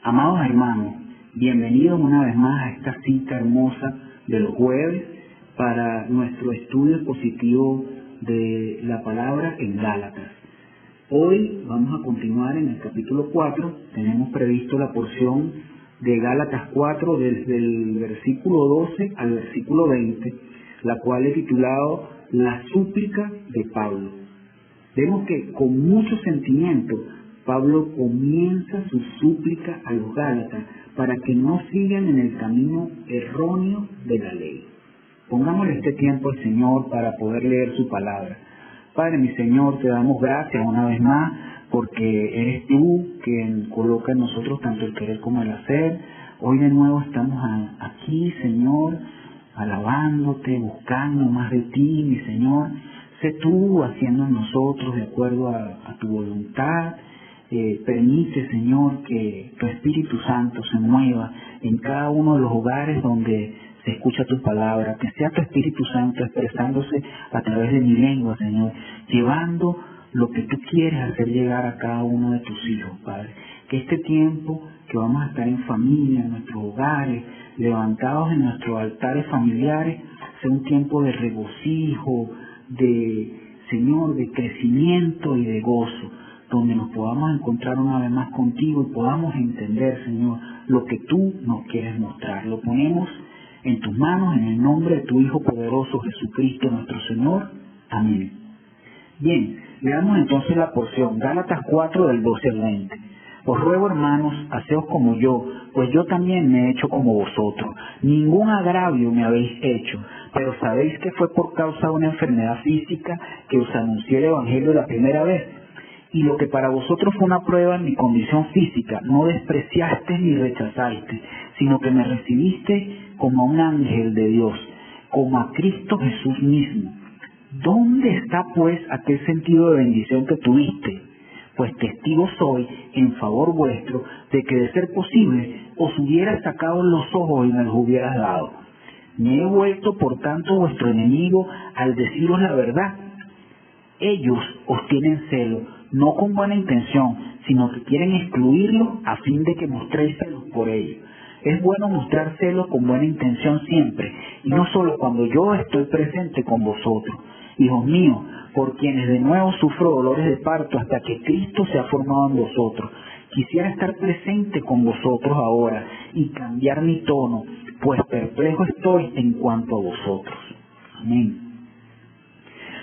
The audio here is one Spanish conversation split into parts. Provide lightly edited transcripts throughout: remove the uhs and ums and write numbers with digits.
Amados hermanos, bienvenidos una vez más a esta cita hermosa de los jueves para nuestro estudio expositivo de la palabra en Gálatas. Hoy vamos a continuar en el capítulo 4, tenemos previsto la porción de Gálatas 4 desde el versículo 12 al versículo 20, la cual he titulado La súplica de Pablo. Vemos que con mucho sentimiento Pablo comienza su súplica a los Gálatas para que no sigan en el camino erróneo de la ley. Pongámosle este tiempo al Señor para poder leer su palabra. Padre, mi Señor, te damos gracias una vez más porque eres tú quien coloca en nosotros tanto el querer como el hacer. Hoy de nuevo estamos aquí, Señor, alabándote, buscando más de ti, mi Señor. Sé tú haciendo en nosotros de acuerdo a tu voluntad. Permite, Señor, que tu Espíritu Santo se mueva en cada uno de los hogares donde se escucha tu palabra, que sea tu Espíritu Santo expresándose a través de mi lengua, Señor, llevando lo que tú quieres hacer llegar a cada uno de tus hijos, Padre. Que este tiempo que vamos a estar en familia, en nuestros hogares, levantados en nuestros altares familiares, sea un tiempo de regocijo, Señor, de crecimiento y de gozo, donde nos podamos encontrar una vez más contigo y podamos entender, Señor, lo que tú nos quieres mostrar. Lo ponemos en tus manos, en el nombre de tu Hijo poderoso Jesucristo nuestro Señor. Amén. Bien, leamos entonces la porción, Gálatas 4 del 12 al 20. Os ruego, hermanos, haceos como yo, pues yo también me he hecho como vosotros. Ningún agravio me habéis hecho, pero sabéis que fue por causa de una enfermedad física que os anuncié el Evangelio la primera vez. Y lo que para vosotros fue una prueba en mi condición física, no despreciaste ni rechazaste, sino que me recibiste como a un ángel de Dios, como a Cristo Jesús mismo. ¿Dónde está pues aquel sentido de bendición que tuviste? Pues testigo soy en favor vuestro de que de ser posible os hubiera sacado los ojos y me los hubieras dado. Me he vuelto por tanto vuestro enemigo al deciros la verdad. Ellos os tienen celo, no con buena intención, sino que quieren excluirlos a fin de que mostréis celos por ellos. Es bueno mostrar celos con buena intención siempre, y no solo cuando yo estoy presente con vosotros. Hijos míos, por quienes de nuevo sufro dolores de parto hasta que Cristo se ha formado en vosotros. Quisiera estar presente con vosotros ahora y cambiar mi tono, pues perplejo estoy en cuanto a vosotros. Amén.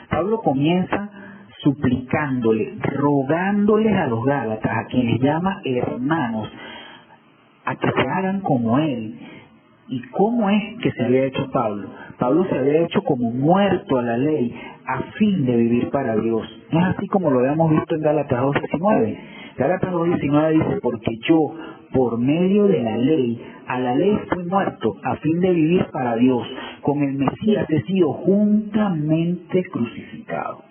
Pablo comienza suplicándole, rogándoles a los Gálatas, a quienes llama hermanos, a que se hagan como él. ¿Y cómo es que se había hecho Pablo? Pablo se había hecho como muerto a la ley a fin de vivir para Dios. No es así como lo habíamos visto en Gálatas 2:19. Gálatas 2:19 dice, porque yo, por medio de la ley, a la ley fui muerto a fin de vivir para Dios. Con el Mesías he sido juntamente crucificado.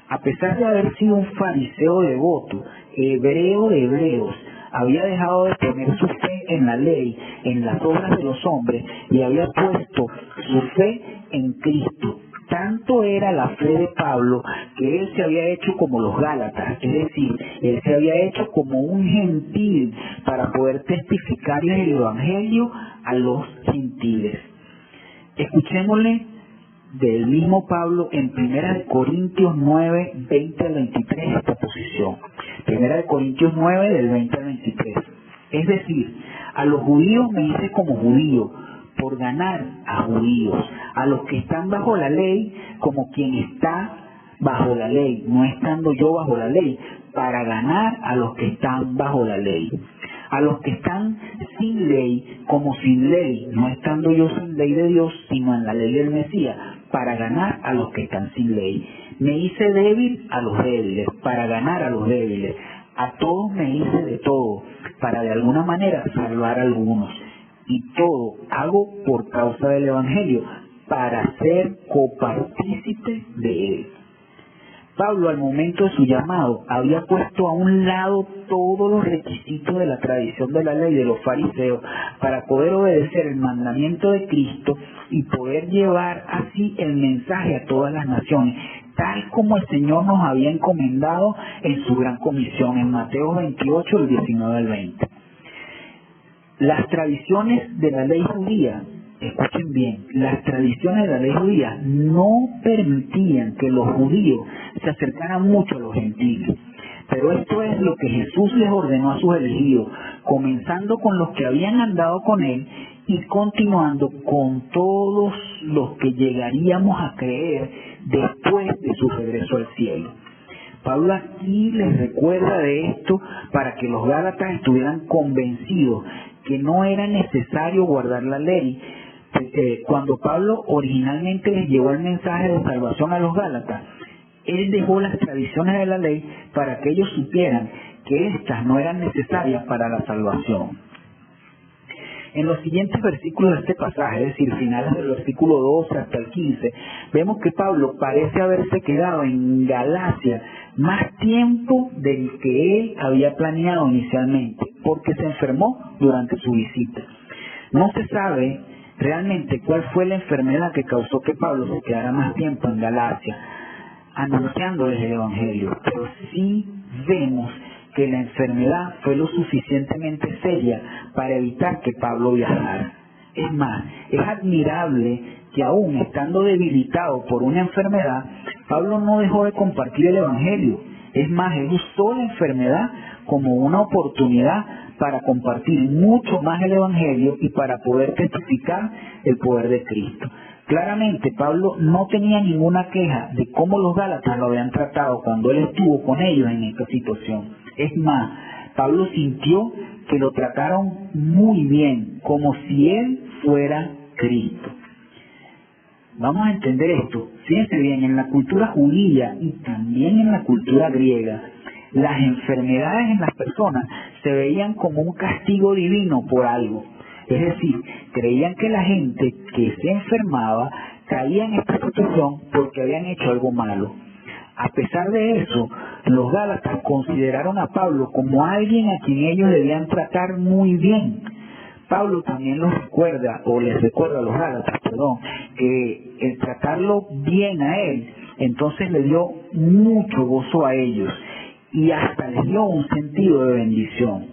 A pesar de haber sido un fariseo devoto, hebreo de hebreos, había dejado de poner su fe en la ley, en las obras de los hombres, y había puesto su fe en Cristo. Tanto era la fe de Pablo que él se había hecho como los Gálatas, es decir, él se había hecho como un gentil para poder testificarles el Evangelio a los gentiles. Escuchémosle del mismo Pablo en 1 Corintios 9, 20 al 23 esta posición. 1 Corintios 9 del 20 al 23. Es decir, a los judíos me hice como judío, por ganar a judíos. A los que están bajo la ley, como quien está bajo la ley, no estando yo bajo la ley, para ganar a los que están bajo la ley. A los que están sin ley, como sin ley, no estando yo sin ley de Dios, sino en la ley del Mesías, para ganar a los que están sin ley. Me hice débil a los débiles, para ganar a los débiles. A todos me hice de todo, para de alguna manera salvar a algunos. Y todo hago por causa del Evangelio, para ser copartícipe de él. Pablo, al momento de su llamado, había puesto a un lado todos los requisitos de la tradición de la ley de los fariseos para poder obedecer el mandamiento de Cristo y poder llevar así el mensaje a todas las naciones, tal como el Señor nos había encomendado en su gran comisión, en Mateo 28, del 19 al 20. Las tradiciones de la ley judía, escuchen bien, las tradiciones de la ley judía no permitían que los judíos se acercaran mucho a los gentiles. Pero esto es lo que Jesús les ordenó a sus elegidos, comenzando con los que habían andado con él y continuando con todos los que llegaríamos a creer después de su regreso al cielo. Pablo aquí les recuerda de esto para que los gálatas estuvieran convencidos que no era necesario guardar la ley. Cuando Pablo originalmente les llevó el mensaje de salvación a los gálatas, él dejó las tradiciones de la ley para que ellos supieran que éstas no eran necesarias para la salvación. En los siguientes versículos de este pasaje, es decir, finales del versículo 12 hasta el 15, vemos que Pablo parece haberse quedado en Galacia más tiempo del que él había planeado inicialmente, porque se enfermó durante su visita. No se sabe realmente cuál fue la enfermedad que causó que Pablo se quedara más tiempo en Galacia, anunciándoles el Evangelio, pero sí vemos que la enfermedad fue lo suficientemente seria para evitar que Pablo viajara. Es más, es admirable que aún estando debilitado por una enfermedad, Pablo no dejó de compartir el Evangelio. Es más, él usó la enfermedad como una oportunidad para compartir mucho más el Evangelio y para poder testificar el poder de Cristo. Claramente, Pablo no tenía ninguna queja de cómo los gálatas lo habían tratado cuando él estuvo con ellos en esta situación. Es más, Pablo sintió que lo trataron muy bien, como si él fuera Cristo. Vamos a entender esto. Fíjense bien, en la cultura judía y también en la cultura griega, las enfermedades en las personas se veían como un castigo divino por algo. Es decir, creían que la gente que se enfermaba caía en esta situación porque habían hecho algo malo. A pesar de eso, los gálatas consideraron a Pablo como alguien a quien ellos debían tratar muy bien. Pablo también les recuerda a los gálatas, que el tratarlo bien a él, entonces le dio mucho gozo a ellos y hasta les dio un sentido de bendición.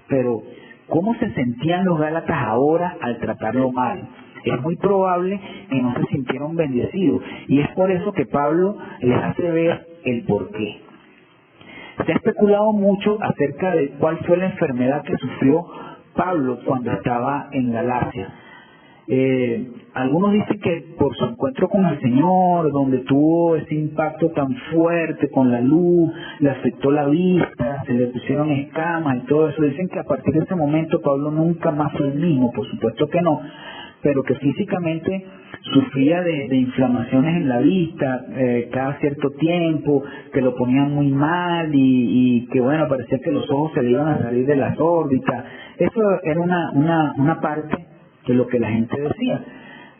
Pero, ¿cómo se sentían los gálatas ahora al tratarlo mal? Es muy probable que no se sintieron bendecidos, y es por eso que Pablo les hace ver el porqué. Se ha especulado mucho acerca de cuál fue la enfermedad que sufrió Pablo cuando estaba en Galacia. Algunos dicen que por su encuentro con el Señor, donde tuvo ese impacto tan fuerte con la luz, le afectó la vista, se le pusieron escamas y todo eso. Dicen que a partir de ese momento Pablo nunca más fue el mismo. Por supuesto que no, pero que físicamente sufría de inflamaciones en la vista cada cierto tiempo, que lo ponían muy mal y que bueno, parecía que los ojos se le iban a salir de las órbitas. Eso era una parte de lo que la gente decía.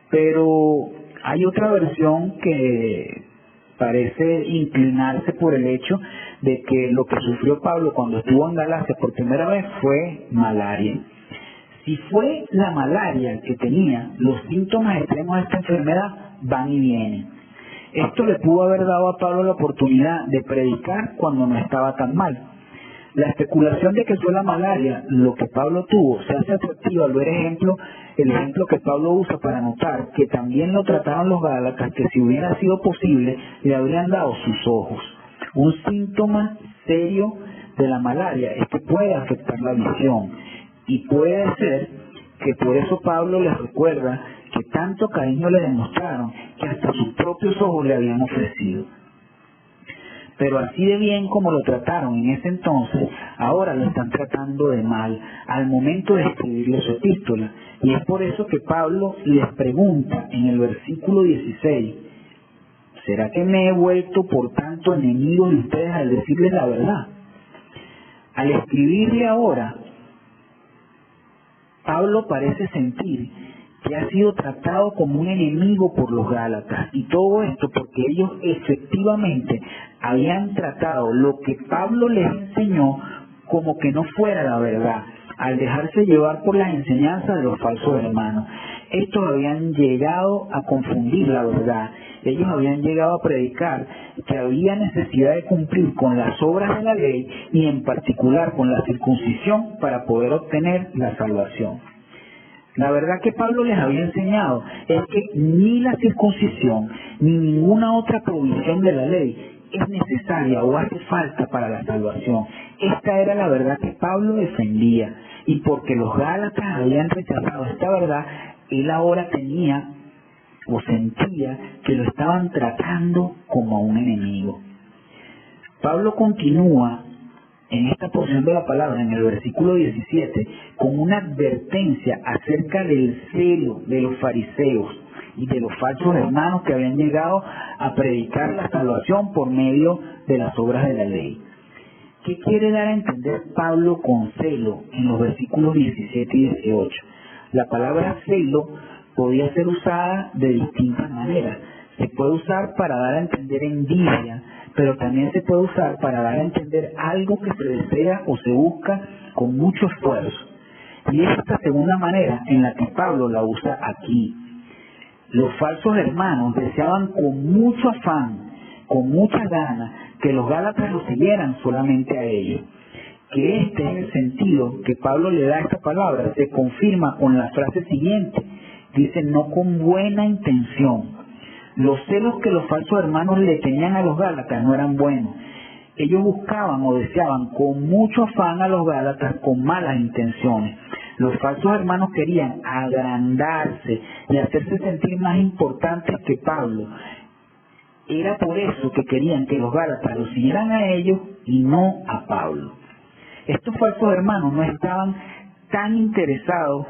Pero hay otra versión que parece inclinarse por el hecho de que lo que sufrió Pablo cuando estuvo en Galacia por primera vez fue malaria. Si fue la malaria que tenía, los síntomas extremos de esta enfermedad van y vienen. Esto le pudo haber dado a Pablo la oportunidad de predicar cuando no estaba tan mal. La especulación de que fue la malaria lo que Pablo tuvo se hace atractiva al ver el ejemplo que Pablo usa para notar que también lo trataron los gálatas, que si hubiera sido posible le habrían dado sus ojos. Un síntoma serio de la malaria es que puede afectar la visión, y puede ser que por eso Pablo les recuerda que tanto cariño le demostraron que hasta sus propios ojos le habían ofrecido. Pero así de bien como lo trataron en ese entonces, ahora lo están tratando de mal al momento de escribirle su epístola. Y es por eso que Pablo les pregunta en el versículo 16, ¿será que me he vuelto por tanto enemigo de ustedes al decirles la verdad? Al escribirle ahora, Pablo parece sentir que ha sido tratado como un enemigo por los gálatas, y todo esto porque ellos efectivamente habían tratado lo que Pablo les enseñó como que no fuera la verdad, al dejarse llevar por las enseñanzas de los falsos hermanos. estos habían llegado a confundir la verdad. Ellos habían llegado a predicar que había necesidad de cumplir con las obras de la ley y en particular con la circuncisión para poder obtener la salvación. La verdad que Pablo les había enseñado es que ni la circuncisión ni ninguna otra provisión de la ley es necesaria o hace falta para la salvación. Esta era la verdad que Pablo defendía, y porque los gálatas habían rechazado esta verdad, él ahora tenía o sentía que lo estaban tratando como a un enemigo. Pablo continúa en esta porción de la palabra, en el versículo 17, con una advertencia acerca del celo de los fariseos y de los falsos hermanos que habían llegado a predicar la salvación por medio de las obras de la ley. ¿Qué quiere dar a entender Pablo con celo en los versículos 17 y 18? La palabra celo podía ser usada de distintas maneras. Se puede usar para dar a entender envidia, pero también se puede usar para dar a entender algo que se desea o se busca con mucho esfuerzo. Y es esta segunda manera en la que Pablo la usa aquí. Los falsos hermanos deseaban con mucho afán, con mucha gana, que los gálatas lo siguieran solamente a ellos. Que este es el sentido que Pablo le da a esta palabra, se confirma con la frase siguiente. Dice, no con buena intención. Los celos que los falsos hermanos le tenían a los gálatas no eran buenos. Ellos buscaban o deseaban con mucho afán a los gálatas con malas intenciones. Los falsos hermanos querían agrandarse y hacerse sentir más importantes que Pablo. Era por eso que querían que los gálatas los siguieran a ellos y no a Pablo. Estos falsos hermanos no estaban tan interesados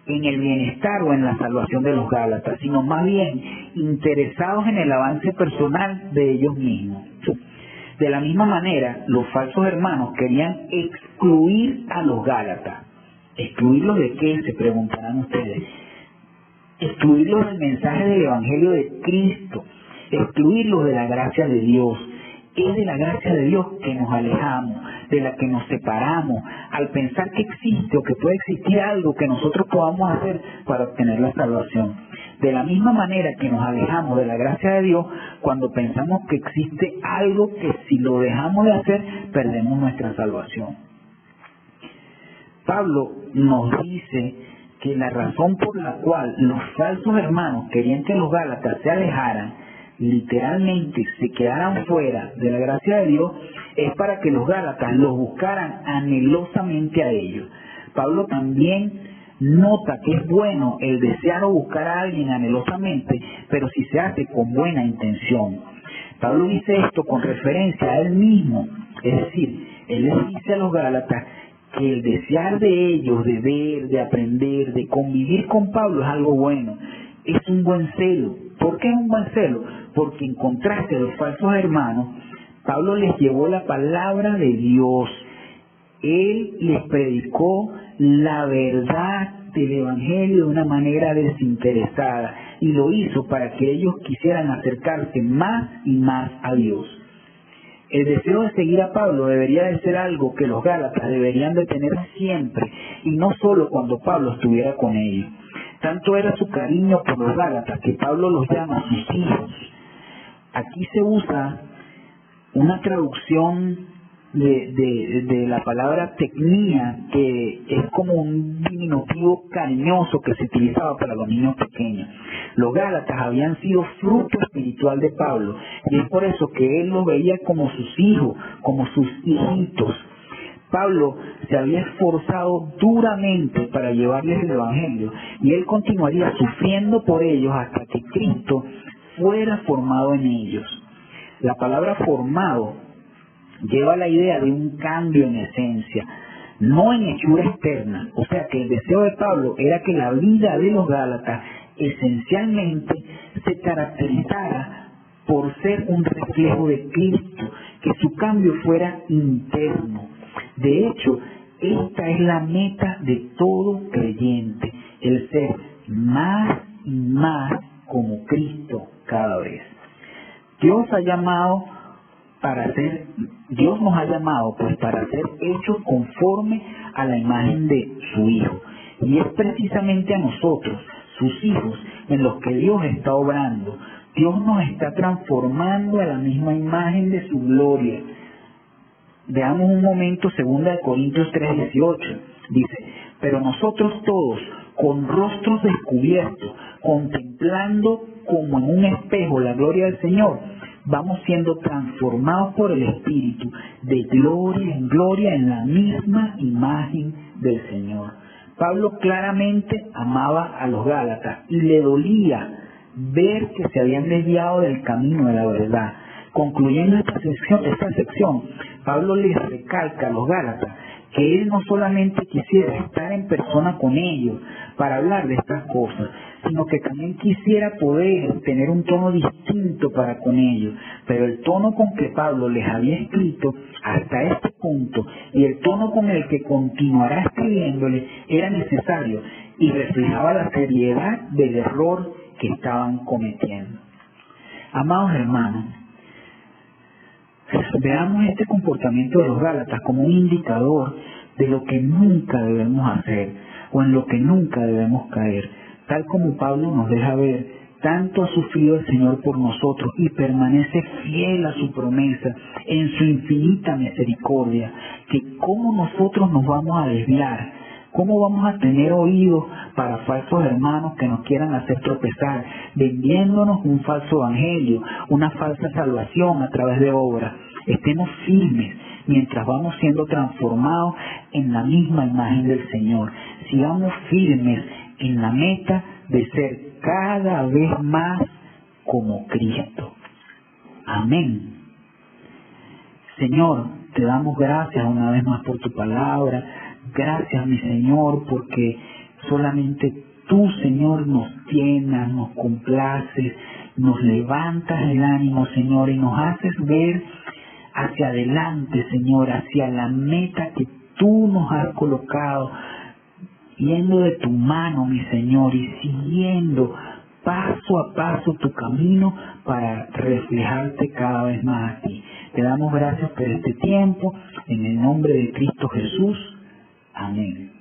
en el bienestar o en la salvación de los gálatas, sino más bien interesados en el avance personal de ellos mismos. De la misma manera, los falsos hermanos querían excluir a los gálatas. ¿Excluirlos de qué? Se preguntarán ustedes. Excluirlos del mensaje del Evangelio de Cristo, excluirlos de la gracia de Dios. Es de la gracia de Dios que nos alejamos, de la que nos separamos, al pensar que existe o que puede existir algo que nosotros podamos hacer para obtener la salvación. De la misma manera que nos alejamos de la gracia de Dios cuando pensamos que existe algo que si lo dejamos de hacer, perdemos nuestra salvación. Pablo nos dice que la razón por la cual los falsos hermanos querían que los gálatas se alejaran, literalmente se quedaran fuera de la gracia de Dios, es para que los gálatas los buscaran anhelosamente a ellos. Pablo también nota que es bueno el desear o buscar a alguien anhelosamente, pero si se hace con buena intención. Pablo dice esto con referencia a él mismo, es decir, él les dice a los gálatas que el desear de ellos, de ver, de aprender, de convivir con Pablo es algo bueno, es un buen celo. ¿Por qué es un buen celo? Porque en contraste a los falsos hermanos, Pablo les llevó la palabra de Dios. Él les predicó la verdad del Evangelio de una manera desinteresada y lo hizo para que ellos quisieran acercarse más y más a Dios. El deseo de seguir a Pablo debería de ser algo que los gálatas deberían de tener siempre y no solo cuando Pablo estuviera con ellos. Tanto era su cariño por los gálatas que Pablo los llama sus hijos. Aquí se usa una traducción de la palabra tecnía, que es como un diminutivo cariñoso que se utilizaba para los niños pequeños. Los gálatas habían sido fruto espiritual de Pablo y es por eso que él los veía como sus hijos, como sus hijitos. Pablo se había esforzado duramente para llevarles el Evangelio y él continuaría sufriendo por ellos hasta que Cristo fuera formado en ellos. La palabra formado lleva la idea de un cambio en esencia, no en hechura externa. O sea que el deseo de Pablo era que la vida de los gálatas esencialmente se caracterizara por ser un reflejo de Cristo, que su cambio fuera interno. De hecho, esta es la meta de todo creyente, el ser más y más como Cristo cada vez. Dios nos ha llamado para ser hechos conforme a la imagen de su Hijo. Y es precisamente a nosotros, sus hijos, en los que Dios está obrando. Dios nos está transformando a la misma imagen de su gloria. Veamos un momento 2 Corintios 3:18. Dice, pero nosotros todos, con rostros descubiertos, contemplando como en un espejo la gloria del Señor, vamos siendo transformados por el Espíritu de gloria en gloria en la misma imagen del Señor. Pablo claramente amaba a los Gálatas y le dolía ver que se habían desviado del camino de la verdad. Concluyendo esta sección, Pablo les recalca a los Gálatas que él no solamente quisiera estar en persona con ellos para hablar de estas cosas, sino que también quisiera poder tener un tono distinto para con ellos. Pero el tono con que Pablo les había escrito hasta este punto y el tono con el que continuará escribiéndole era necesario y reflejaba la seriedad del error que estaban cometiendo. Amados hermanos, veamos este comportamiento de los Gálatas como un indicador de lo que nunca debemos hacer o en lo que nunca debemos caer. Tal como Pablo nos deja ver, tanto ha sufrido el Señor por nosotros y permanece fiel a su promesa en su infinita misericordia, que cómo nosotros nos vamos a desviar, cómo vamos a tener oídos para falsos hermanos que nos quieran hacer tropezar, vendiéndonos un falso evangelio, una falsa salvación a través de obras. Estemos firmes mientras vamos siendo transformados en la misma imagen del Señor. Sigamos firmes en la meta de ser cada vez más como Cristo. Amén. Señor, te damos gracias una vez más por tu palabra. Gracias, mi Señor, porque solamente tú, Señor, nos llenas, nos complaces, nos levantas el ánimo, Señor, y nos haces ver hacia adelante, Señor, hacia la meta que tú nos has colocado, yendo de tu mano, mi Señor, y siguiendo paso a paso tu camino para reflejarte cada vez más a ti. Te damos gracias por este tiempo, en el nombre de Cristo Jesús. Amén.